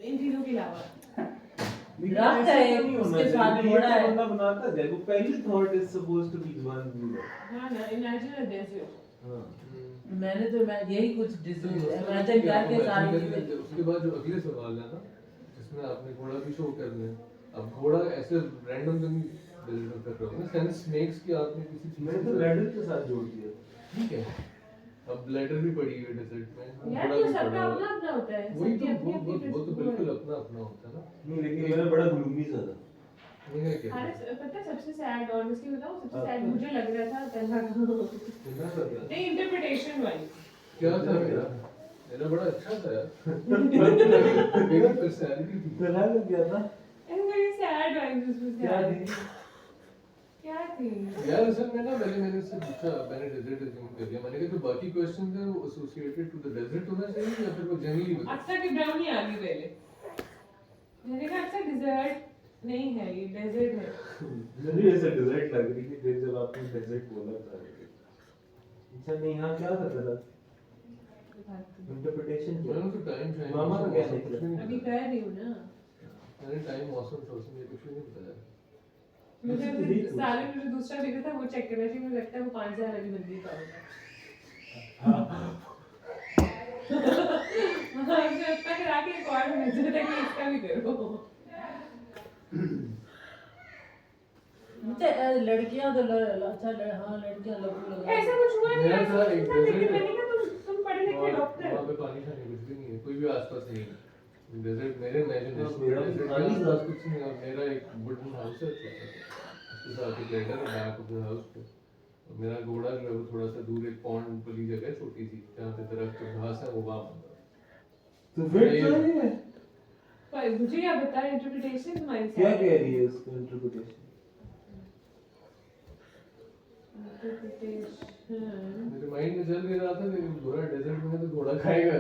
इन चीजों के अलावा रास्ता है उसके साथ घोड़ा है। बंदा बनाता है वो पहली thought is supposed to be one viewer. हाँ ना, इमेजिन अ डेजर्ट। हां मैं यही कुछ इमेजिन करके सारी चीजें। उसके बाद जो अगले सवाल है ना जिसमें आपने घोड़ा भी शो करना है, अब घोड़ा ऐसे रैंडम तो नहीं डिलीवर कर रहे हो ना, सेंस मेक्स कि आपने किसी चीज मैंने तो ब्लैडर के साथ जोड़ दिया। ठीक है, अब ब्लैडर भी पड़ी हुई है डेजर्ट में, यार घोड़ा तो भी सबका पड़ा हुआ अपना है। अपना होता है, वही सबकी तो अपनी अपनी वो तो बिल्कुल अपना अपना होता है ना। नहीं लेकिन मेरा बड़ा ग्लूमी सा था। नहीं है क्या अरे पता है सबसे सैड और इसकी बताऊं सबसे सैड मुझे लग रहा था तन्हा का नहीं इंटरप्रिटेशन वाइज क्या था मेरा बड़ा अच्छा था यार मेरी पर्सनालिटी थी। तरह लग गया था। एंड वेरी सैड वाइज उसमें क्या थी? क्या थी यार असल में ना पहले मैंने उससे पूछा, मैंने डेजर्ट अज्यूम कर लिया, मैंने कहा जो बाकी क्वेश्चन है वो एसोसिएटेड टू द डेजर्ट होना चाहिए या फिर वो जनरली बता। अक्सर की ब्राउनी आ गई पहले, मैंने कहा अक्सर डिजर्ट नहीं है ये डेजर्ट है। मुझे ऐसा डेजर्ट लग रही थी फिर जब आपने डेजर्ट बोला था। अच्छा नहीं हाँ क्या था गलत इंटरप्रिटेशन क्या? मैंने तो टाइम मामा का क्या निकला? अभी कह रही हूँ ना मैंने टाइम मौसम सोचने ये कुछ भी नहीं बताया। मुझे अभी साले में जो दूसरा दिखा था वो चेक करना चाहिए, मुझे लगता है वो 5000 वाली बंदी का होगा। हाँ मुझे लगता है कि एक और मैसेज था कि इसका भी करो। मुझे लड़कियां तो अच्छा हाँ लड़कियां लड़की लगा ऐसा कुछ हुआ नहीं मेरा है, था एक लेकिन डेजर्ट मैंने कहा तुम पढ़े लिखे डॉक्टर वहाँ पे पानी शानी कुछ भी नहीं है, कोई भी आसपास नहीं है। डेजर्ट मेरे इमेजिनेशन मेरा भी डेजर्ट खाली के आसपास था। कुछ नहीं है, और मेरा एक वुडन हाउस है छोटा सा, उसके साथ एक लेटर है बैक ऑफ द हाउस पे, और मेरा घोड़ा जो है वो थोड़ा सा दूर एक पॉन्ड वाली जगह है छोटी सी जहाँ पे दरख्त और घास है वो वहाँ बंधा है। तो फिर तो नहीं है। पर मुझे क्या बता इंटरप्रिटेशन तुम्हारी क्या कह रही है उसका इंटरप्रिटेशन? इंटरप्रिटेशन मेरे माइंड में चल नहीं रहा था कि घोड़ा डेजर्ट में है तो घोड़ा खाएगा।